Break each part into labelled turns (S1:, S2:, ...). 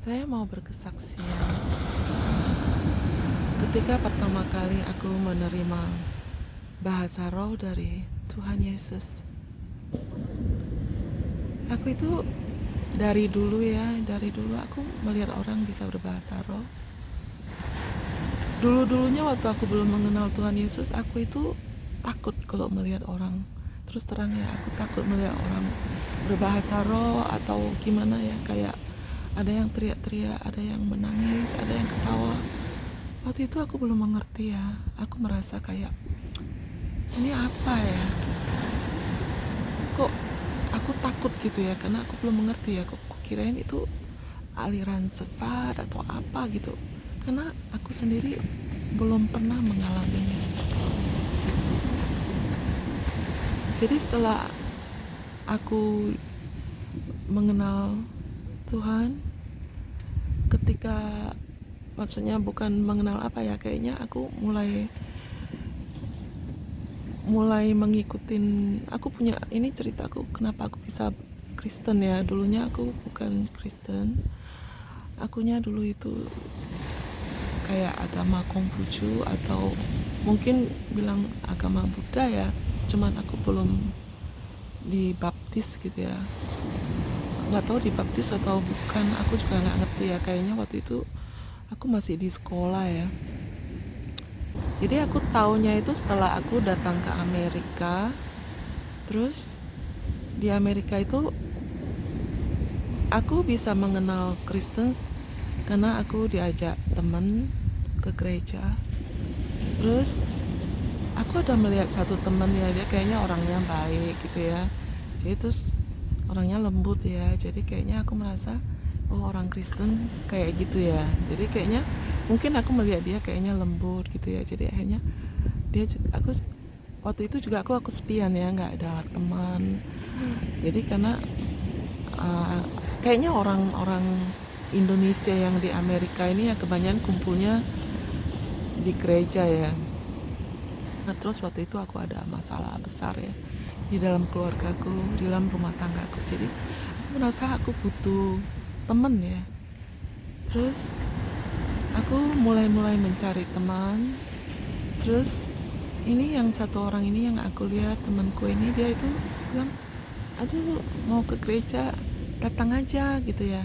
S1: Saya mau berkesaksian. Ketika pertama kali aku menerima bahasa roh dari Tuhan Yesus, aku itu dari dulu aku melihat orang bisa berbahasa roh. Dulu-dulunya waktu aku belum mengenal Tuhan Yesus, aku itu takut kalau melihat orang. Terus terang ya, aku takut melihat orang berbahasa roh atau gimana ya, kayak ada yang teriak-teriak, ada yang menangis, ada yang ketawa. Waktu itu aku belum mengerti ya, aku merasa kayak ini apa ya, kok aku takut gitu ya, karena aku belum mengerti ya, kok kirain itu aliran sesat atau apa gitu, karena aku sendiri belum pernah mengalaminya. Jadi setelah aku mengenal Tuhan, ketika maksudnya bukan mengenal apa ya, kayaknya aku mulai mengikutin. Aku punya ini ceritaku kenapa aku bisa Kristen ya. Dulunya aku bukan Kristen, akunya dulu itu kayak agama Konghucu atau mungkin bilang agama Buddha ya, cuman aku belum dibaptis gitu ya, nggak tahu dibaptis atau bukan, aku juga nggak ngerti ya. Kayaknya waktu itu aku masih di sekolah ya. Jadi aku taunya itu setelah aku datang ke Amerika. Terus di Amerika itu aku bisa mengenal Kristen karena aku diajak temen ke gereja. Terus aku ada melihat satu temen ya, dia kayaknya orangnya baik gitu ya. Jadi terus orangnya lembut ya. Jadi kayaknya aku merasa, oh orang Kristen kayak gitu ya. Jadi kayaknya mungkin aku melihat dia kayaknya lembut gitu ya. Jadi akhirnya aku waktu itu juga aku sepian ya, nggak ada teman. Jadi karena uh, kayaknya orang-orang Indonesia yang di Amerika ini ya kebanyakan kumpulnya di gereja ya. Nah, terus waktu itu aku ada masalah besar ya di dalam keluargaku, di dalam rumah tanggaku. Jadi aku merasa aku butuh temen ya. Terus aku mulai mencari teman. Terus ini yang satu orang ini yang aku lihat, temanku ini, dia itu bilang, aduh mau ke gereja, datang aja gitu ya.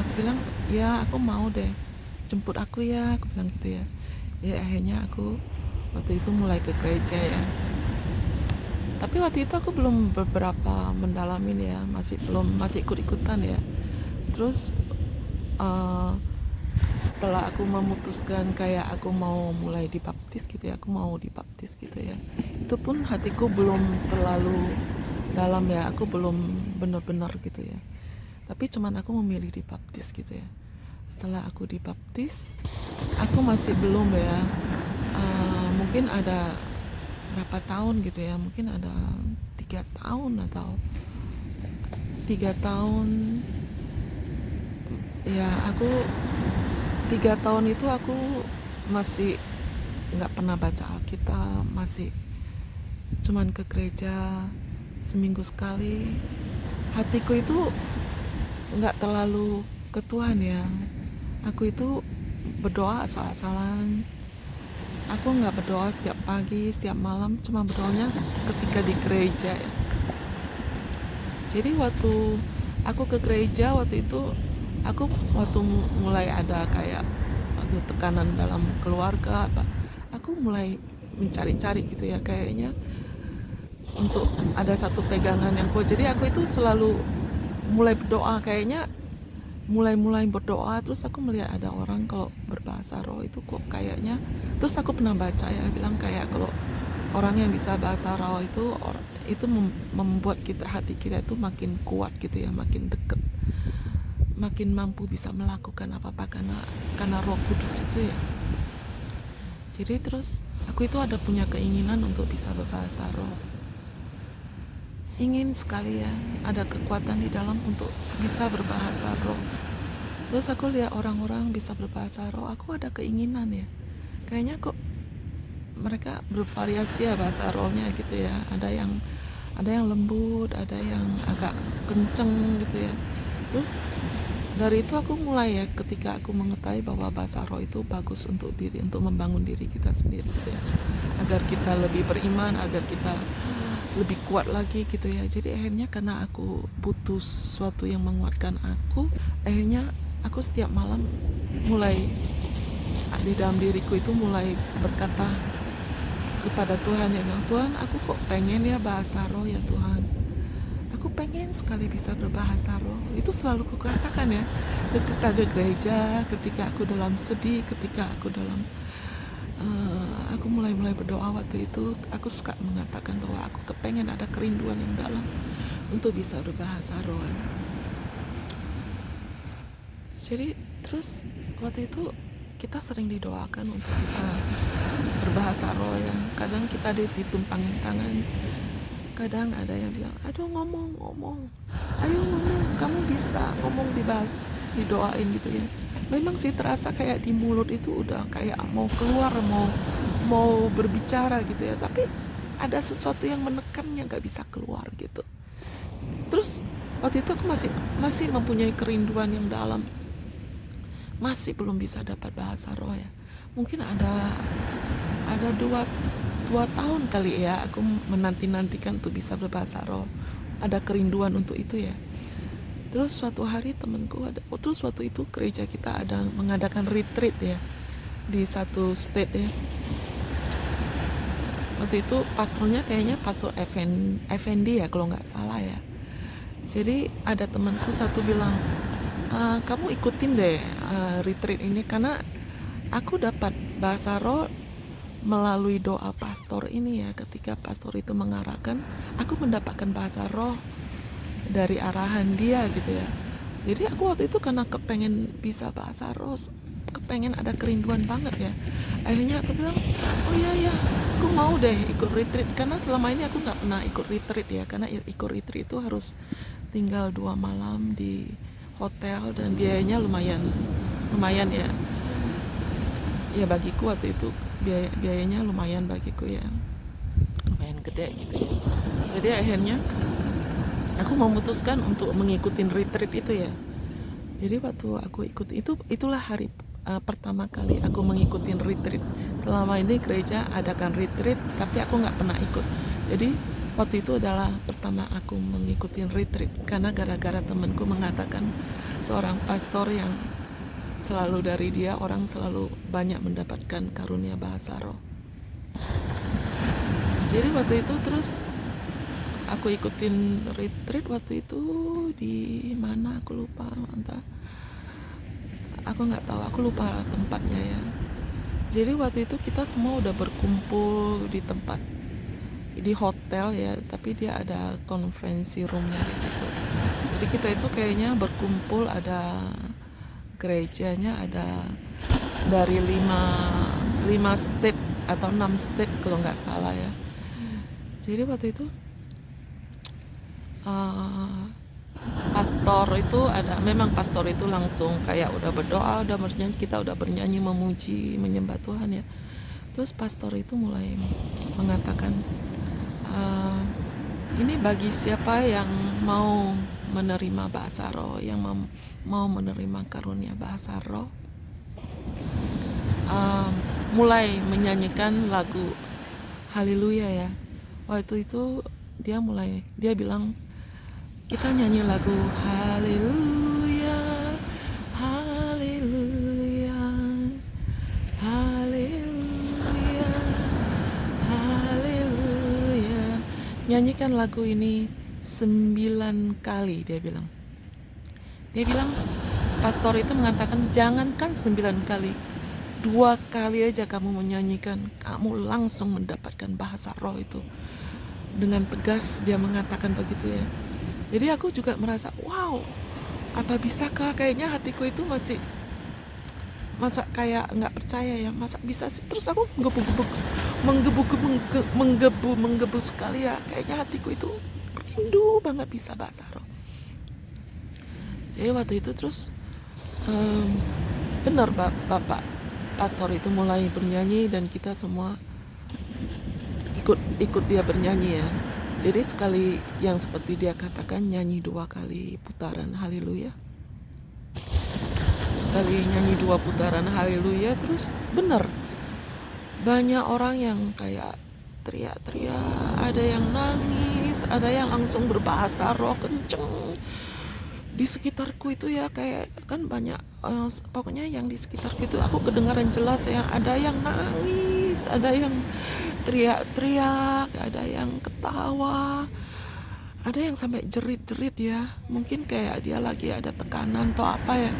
S1: Aku bilang ya aku mau deh, jemput aku ya, aku bilang gitu ya. Ya akhirnya aku waktu itu mulai ke gereja ya. Tapi waktu itu aku belum beberapa mendalamin ya, masih ikut-ikutan ya. Terus uh, setelah aku memutuskan kayak aku mau mulai dibaptis gitu ya, aku mau dibaptis gitu ya, itu pun hatiku belum terlalu dalam ya, aku belum benar-benar gitu ya, tapi cuman aku memilih dibaptis gitu ya. Setelah aku dibaptis, aku masih belum ya, mungkin ada berapa tahun gitu ya, mungkin ada 3 tahun atau 3 tahun ya. Aku 3 tahun itu aku masih nggak pernah baca Alkitab, masih cuman ke gereja seminggu sekali. Hatiku itu nggak terlalu ke Tuhan ya. Aku itu berdoa asal-asalan. Aku nggak berdoa setiap pagi, setiap malam, cuma berdoanya ketika di gereja ya. Jadi waktu aku ke gereja waktu itu, aku waktu mulai ada kayak tekanan dalam keluarga apa, aku mulai mencari-cari gitu ya, kayaknya untuk ada satu pegangan yang kuat. Jadi aku itu selalu mulai berdoa, kayaknya mulai berdoa. Terus aku melihat ada orang kalau berbahasa roh itu kok kayaknya, terus aku pernah baca ya, bilang kayak kalau orang yang bisa bahasa roh itu membuat kita, hati kita itu makin kuat gitu ya, makin deket, makin mampu bisa melakukan apa-apa karena Roh Kudus itu ya. Jadi terus aku itu ada punya keinginan untuk bisa berbahasa roh, ingin sekali ya, ada kekuatan di dalam untuk bisa berbahasa roh. Terus aku lihat orang-orang bisa berbahasa roh, aku ada keinginan ya, kayaknya kok mereka bervariasi ya bahasa rohnya gitu ya, ada yang lembut, ada yang agak kenceng gitu ya. Terus Dari itu aku mulai ya, ketika aku mengetahui bahwa bahasa roh itu bagus untuk diri, untuk membangun diri kita sendiri gitu ya, agar kita lebih beriman, agar kita lebih kuat lagi gitu ya. Jadi akhirnya karena aku butuh sesuatu yang menguatkan aku, akhirnya aku setiap malam mulai di dalam diriku itu mulai berkata kepada Tuhan ya, Tuhan, aku kok pengen ya bahasa roh ya Tuhan, aku pengen sekali bisa berbahasa roh. Itu selalu kukatakan ya, ketika ada gereja, ketika aku dalam sedih, ketika aku dalam aku mulai berdoa waktu itu, aku suka mengatakan bahwa aku kepengen ada kerinduan yang dalam untuk bisa berbahasa roh. Jadi terus waktu itu kita sering didoakan untuk bisa berbahasa roh ya. Kadang kita ditumpangin tangan, kadang ada yang bilang, aduh ngomong, ayo ngomong, kamu bisa ngomong, didoain gitu ya. Memang sih terasa kayak di mulut itu udah kayak mau keluar, mau berbicara gitu ya, tapi ada sesuatu yang menekannya gak bisa keluar gitu. Terus waktu itu aku masih mempunyai kerinduan yang dalam, masih belum bisa dapat bahasa roh ya. Mungkin ada dua tahun kali ya aku menantikan untuk bisa berbahasa roh, ada kerinduan untuk itu ya. Terus suatu hari temanku terus waktu itu gereja kita ada mengadakan retreat ya di satu state ya. Waktu itu pastornya kayaknya Pastor Effendi ya kalau nggak salah ya. Jadi ada temanku satu bilang, kamu ikutin deh retreat ini, karena aku dapat bahasa roh melalui doa pastor ini ya. Ketika pastor itu mengarahkan, aku mendapatkan bahasa roh dari arahan dia gitu ya. Jadi aku waktu itu karena kepengen bisa bahasa roh, kepengen ada kerinduan banget ya, akhirnya aku bilang, oh iya ya, aku mau deh ikut retreat. Karena selama ini aku nggak pernah ikut retreat ya, karena ikut retreat itu harus tinggal 2 malam di hotel dan biayanya lumayan ya. Ya bagiku waktu itu biayanya lumayan bagiku ya, lumayan gede gitu ya. Jadi akhirnya aku memutuskan untuk mengikuti retreat itu ya. Jadi waktu aku ikut itulah hari pertama kali aku mengikuti retreat. Selama ini gereja adakan retreat, tapi aku nggak pernah ikut. Jadi waktu itu adalah pertama aku mengikuti retreat, karena gara-gara temanku mengatakan seorang pastor yang selalu dari dia orang selalu banyak mendapatkan karunia bahasa roh. Jadi waktu itu terus aku ikutin retreat waktu itu di mana aku lupa, entah, aku nggak tahu, aku lupa tempatnya ya. Jadi waktu itu kita semua udah berkumpul di tempat di hotel ya, tapi dia ada konferensi roomnya di situ. Jadi kita itu kayaknya berkumpul, ada gerejanya ada dari 5 state atau 6 state kalau nggak salah ya. Jadi waktu itu memang pastor itu langsung kayak udah berdoa, udah bernyanyi, kita udah bernyanyi memuji menyembah Tuhan ya. Terus pastor itu mulai mengatakan, ini bagi siapa yang mau menerima bahasa roh, yang mau menerima karunia bahasa roh, mulai menyanyikan lagu Haleluya ya. Waktu itu dia bilang, kita nyanyi lagu Haleluya, Haleluya, Haleluya, Haleluya. Nyanyikan lagu ini 9 kali, dia bilang. Pastor itu mengatakan, jangankan 9 kali, 2 kali aja kamu menyanyikan, kamu langsung mendapatkan bahasa roh itu. Dengan tegas dia mengatakan begitu ya. Jadi aku juga merasa, wow, apa bisakah, kayaknya hatiku itu masa kayak nggak percaya ya, masa bisa sih. Terus aku menggebu sekali ya, kayaknya hatiku itu rindu banget bisa bahasa roh. Jadi waktu itu terus benar Bapak pastor itu mulai bernyanyi dan kita semua ikut dia bernyanyi ya. Jadi sekali yang seperti dia katakan, nyanyi 2 kali putaran haleluya. kali nyanyi 2 putaran haleluya, terus bener banyak orang yang kayak teriak-teriak, ada yang nangis, ada yang langsung berbahasa roh kenceng. Di sekitarku itu ya kayak kan banyak, pokoknya yang di sekitarku itu aku kedengaran jelas ya, ada yang nangis, ada yang teriak-teriak, ada yang ketawa, ada yang sampai jerit-jerit ya, mungkin kayak dia lagi ada tekanan atau apa ya.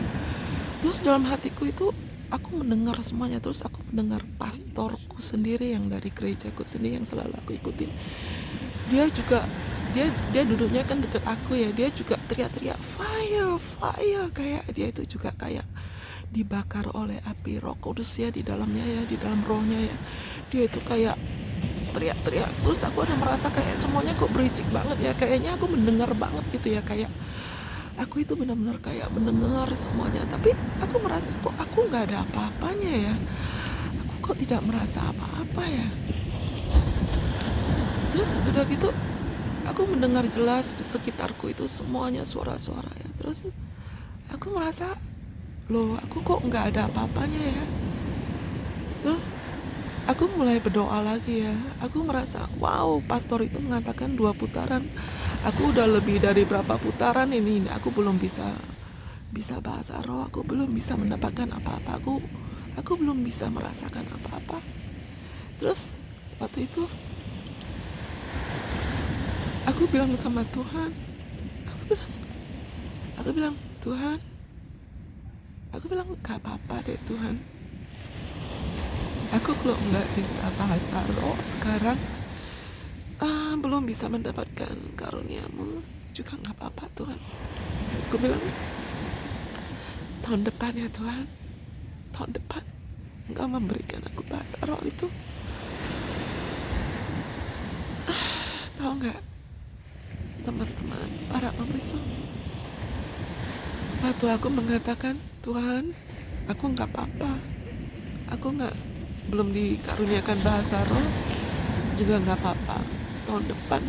S1: Terus dalam hatiku itu aku mendengar semuanya, terus aku mendengar pastorku sendiri yang dari gerejaku sendiri yang selalu aku ikutin. Dia juga dia duduknya kan deket aku ya, dia juga teriak-teriak fire fire, kayak dia itu juga kayak dibakar oleh api Roh Kudus ya di dalamnya ya, di dalam rohnya ya. Dia itu kayak teriak-teriak, terus aku ada merasa kayak semuanya kok berisik banget ya, kayaknya aku mendengar banget gitu ya, kayak aku itu benar-benar kayak mendengar semuanya, tapi aku merasa kok aku nggak ada apa-apanya ya, aku kok tidak merasa apa-apa ya. Terus udah gitu aku mendengar jelas di sekitarku itu semuanya suara-suara ya, terus aku merasa loh aku kok nggak ada apa-apanya ya. Terus aku mulai berdoa lagi ya, aku merasa wow, pastor itu mengatakan 2 putaran, aku udah lebih dari berapa putaran ini aku belum bisa bahasa roh, aku belum bisa mendapatkan apa-apa, aku belum bisa merasakan apa-apa. Terus waktu itu aku bilang sama Tuhan, aku bilang Tuhan, aku bilang gak apa-apa deh Tuhan, aku kalau nggak bisa bahasa roh sekarang, belum bisa mendapatkan karunia-Mu juga nggak apa-apa Tuhan. Aku bilang tahun depan ya Tuhan, tahun depan Engkau memberikan aku bahasa roh itu. Tahu nggak teman-teman, para pemirsa, waktu aku mengatakan Tuhan, aku nggak apa-apa, aku belum dikaruniakan bahasa roh juga nggak apa-apa, tahun depan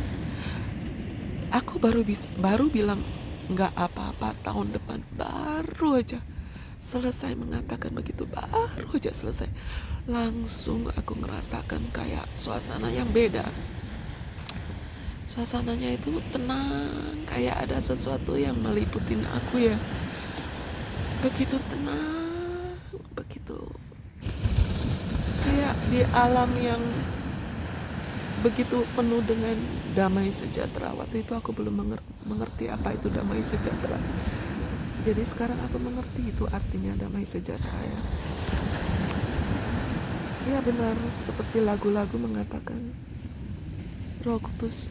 S1: aku baru bilang nggak apa-apa, tahun depan baru aja selesai mengatakan begitu, baru aja selesai langsung aku ngerasakan kayak suasana yang beda. Suasananya itu tenang, kayak ada sesuatu yang meliputin aku ya, begitu tenang, begitu kayak di alam yang begitu penuh dengan damai sejahtera. Waktu itu aku belum mengerti apa itu damai sejahtera, jadi sekarang aku mengerti itu artinya damai sejahtera ya. Ya benar, seperti lagu-lagu mengatakan Roh Kudus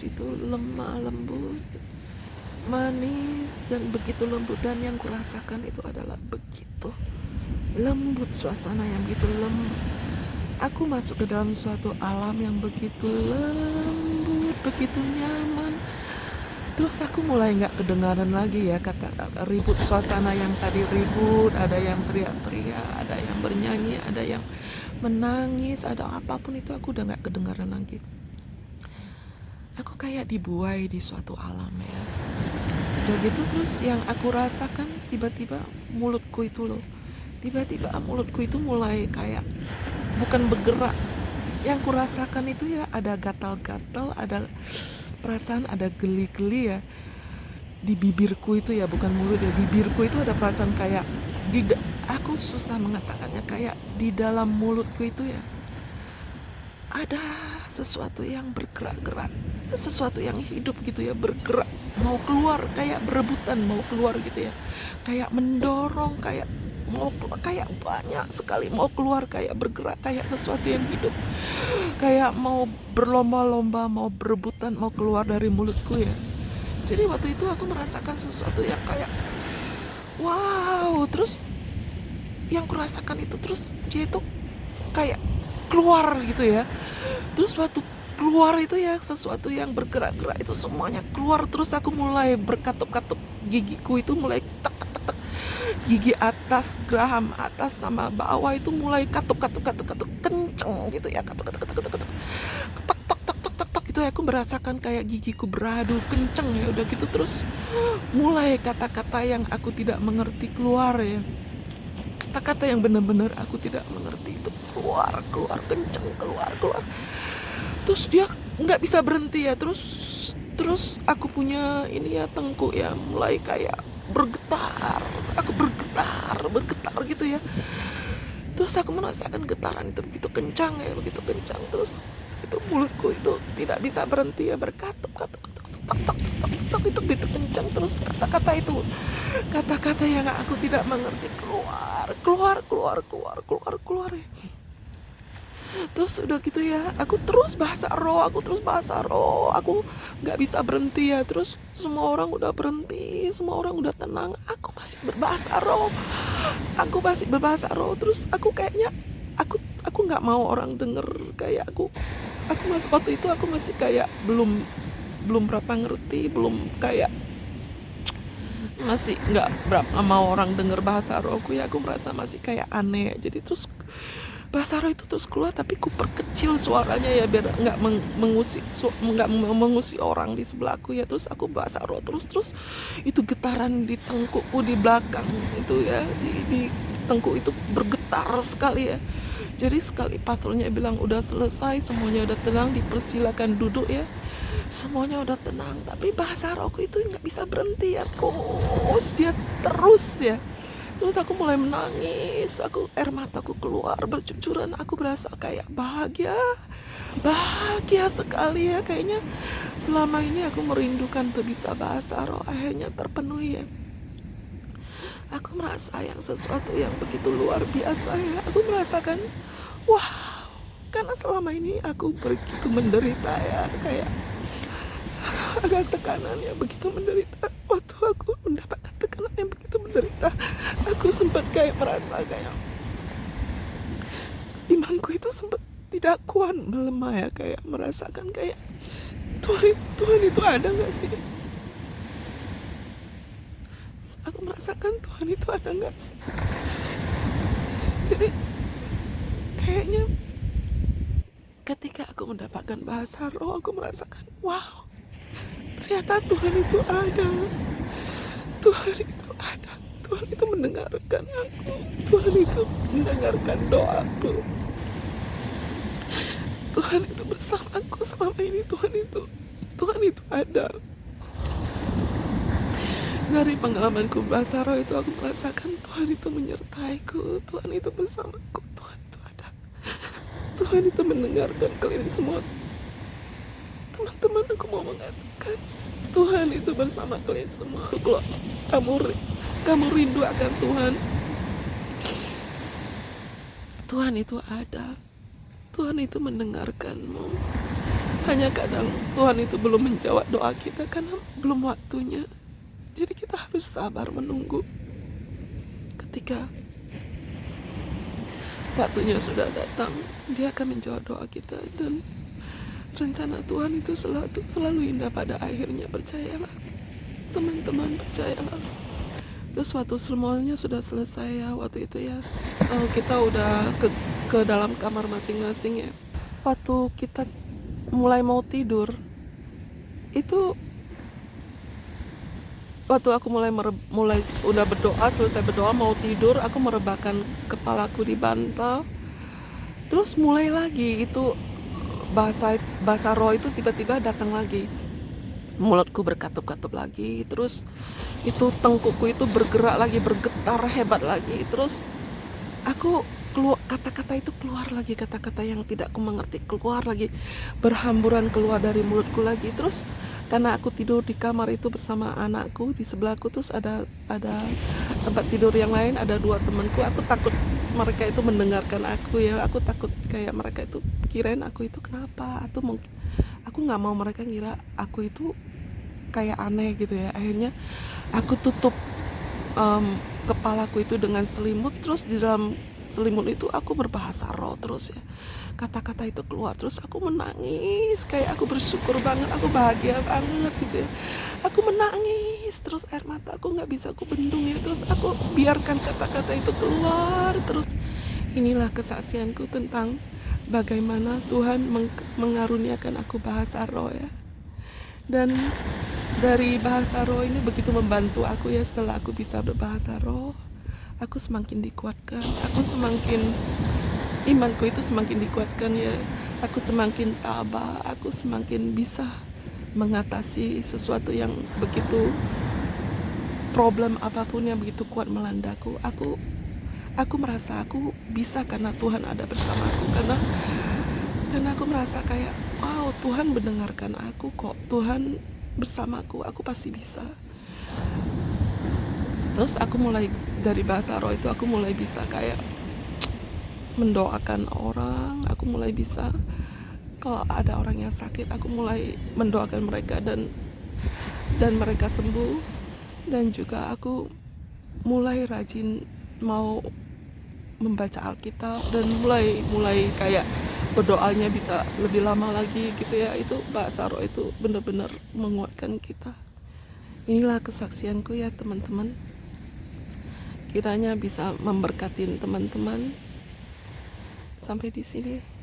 S1: itu lemah lembut, manis, dan begitu lembut, dan yang kurasakan itu adalah begitu lembut, suasana yang begitu lembut. Aku masuk ke dalam suatu alam yang begitu lembut, begitu nyaman. Terus aku mulai gak kedengaran lagi ya kata-kata ribut, suasana yang tadi ribut, ada yang teriak-teriak, ada yang bernyanyi, ada yang menangis, ada apapun itu aku udah gak kedengaran lagi. Aku kayak dibuai di suatu alam ya. Udah gitu terus yang aku rasakan tiba-tiba mulutku itu loh, tiba-tiba mulutku itu mulai kayak bukan bergerak. Yang kurasakan itu ya ada gatal-gatal, ada perasaan, ada geli-geli ya di bibirku itu ya, bukan mulut ya, bibirku itu ada perasaan kayak aku susah mengatakannya, kayak di dalam mulutku itu ya ada sesuatu yang bergerak-gerak, sesuatu yang hidup gitu ya, bergerak, mau keluar, kayak berebutan mau keluar gitu ya, kayak mendorong, kayak mau keluar, kayak banyak sekali mau keluar, kayak bergerak, kayak sesuatu yang hidup, kayak mau berlomba-lomba, mau berebutan, mau keluar dari mulutku ya. Jadi waktu itu aku merasakan sesuatu yang kayak wow, terus yang kurasakan itu, terus dia itu kayak keluar gitu ya. Terus waktu keluar itu ya sesuatu yang bergerak-gerak itu semuanya keluar, terus aku mulai berkatup-katup, gigiku itu mulai tak tak tak tak, gigi atas, geraham atas sama bawah itu mulai katup kenceng gitu ya, katup ketak itu ya, aku merasakan kayak gigiku beradu kenceng ya. Udah gitu terus mulai kata-kata yang aku tidak mengerti keluar ya. kata-kata yang benar-benar aku tidak mengerti itu keluar kenceng, keluar. Terus dia nggak bisa berhenti ya, terus aku punya ini ya, tengkuk ya mulai kayak bergetar, aku bergetar gitu ya. Terus aku merasakan getaran itu begitu kencang ya, begitu kencang. Terus itu mulutku itu tidak bisa berhenti ya, berkatuk itu begitu kencang. Terus kata-kata yang aku tidak mengerti keluar ya. Terus udah gitu ya, aku terus bahasa roh, aku nggak bisa berhenti ya. Terus semua orang udah berhenti, semua orang udah tenang, aku masih berbahasa roh. Terus aku kayaknya aku nggak mau orang denger kayak aku masih waktu itu aku masih kayak belum berapa ngerti, belum kayak masih nggak berapa mau orang denger bahasa rohku ya. Aku merasa masih kayak aneh. Jadi terus bahasa roh itu terus keluar, tapi ku perkecil suaranya ya biar nggak mengusik orang di sebelahku ya. Terus aku bahasa roh terus itu getaran di tengkukku di belakang itu ya, di tengkuk itu bergetar sekali ya. Jadi sekali pastornya bilang udah selesai, semuanya udah tenang, dipersilakan duduk ya, semuanya udah tenang, tapi bahasa rohku itu nggak bisa berhenti ya, terus ya. Terus aku mulai menangis, air mataku keluar bercucuran, aku berasa kayak bahagia sekali ya. Kayaknya selama ini aku merindukan untuk bisa bahasa roh, akhirnya terpenuhi ya. Aku merasa yang sesuatu yang begitu luar biasa ya. Aku merasakan, wah, karena selama ini aku begitu menderita ya, kayak agak tekanan yang begitu menderita. Waktu aku mendapatkan tekanan yang begitu menderita, aku sempat kayak merasa kayak imanku itu sempat tidak kuat, melemah ya, kayak merasakan kayak Tuhan itu ada nggak sih? Aku merasakan Tuhan itu ada nggak sih? Jadi kayaknya ketika aku mendapatkan bahasa roh, aku merasakan, wow, ternyata Tuhan itu ada. Tuhan itu mendengarkan aku. Tuhan itu mendengarkan doaku. Tuhan itu bersamaku selama ini. Tuhan itu ada. Dari pengalamanku bahasa roh itu, aku merasakan Tuhan itu menyertaiku. Tuhan itu bersamaku. Tuhan itu ada. Tuhan itu mendengarkan kalian semua. Teman-teman, aku mau mengatakan Tuhan itu bersama kalian semua. Kalau kamu rindu akan Tuhan, Tuhan itu ada. Tuhan itu mendengarkanmu. Hanya kadang Tuhan itu belum menjawab doa kita karena belum waktunya. Jadi kita harus sabar menunggu. Ketika waktunya sudah datang, Dia akan menjawab doa kita. Dan rencana Tuhan itu selalu indah pada akhirnya. Percayalah teman-teman, percayalah. Terus waktu semuanya sudah selesai ya, waktu itu ya, kita udah ke dalam kamar masing-masing ya. Waktu kita mulai mau tidur itu, waktu aku mulai udah berdoa, selesai berdoa mau tidur, aku merebahkan kepalaku di bantal. Terus mulai lagi itu bahasa roh itu tiba-tiba datang lagi. Mulutku berkatup-katup lagi, terus itu tengkukku itu bergerak lagi, bergetar hebat lagi. Terus aku kata-kata itu keluar lagi, kata-kata yang tidak aku mengerti keluar lagi, berhamburan keluar dari mulutku lagi. Terus karena aku tidur di kamar itu bersama anakku di sebelahku, terus ada tempat tidur yang lain, ada 2 temanku. Aku takut mereka itu mendengarkan aku ya, aku takut kayak mereka itu kirain aku itu kenapa, atau mungkin aku nggak mau mereka ngira aku itu kayak aneh gitu ya. Akhirnya aku tutup kepalaku itu dengan selimut. Terus di dalam selimut itu aku berbahasa roh terus ya, kata-kata itu keluar. Terus aku menangis, kayak aku bersyukur banget, aku bahagia banget gitu ya. Aku menangis, terus air mata aku nggak bisa aku bendung ya. Terus aku biarkan kata-kata itu keluar terus. Inilah kesaksianku tentang bagaimana Tuhan mengaruniakan aku bahasa roh ya. Dan dari bahasa roh ini begitu membantu aku ya. Setelah aku bisa berbahasa roh, aku semakin dikuatkan, aku semakin imanku itu semakin dikuatkan ya. Aku semakin tabah, aku semakin bisa mengatasi sesuatu yang begitu, problem apapun yang begitu kuat melandaku. Aku merasa aku bisa karena Tuhan ada bersamaku, karena aku merasa kayak wow, Tuhan mendengarkan aku kok, Tuhan bersamaku, aku pasti bisa. Terus aku mulai dari bahasa roh itu, aku mulai bisa kayak mendoakan orang, aku mulai bisa kalau ada orang yang sakit, aku mulai mendoakan mereka dan mereka sembuh. Dan juga aku mulai rajin mau membaca Alkitab dan mulai kayak berdoanya bisa lebih lama lagi gitu ya. Itu bahasa roh itu benar-benar menguatkan kita. Inilah kesaksianku ya teman-teman. Kiranya bisa memberkatin teman-teman. Sampai di sini.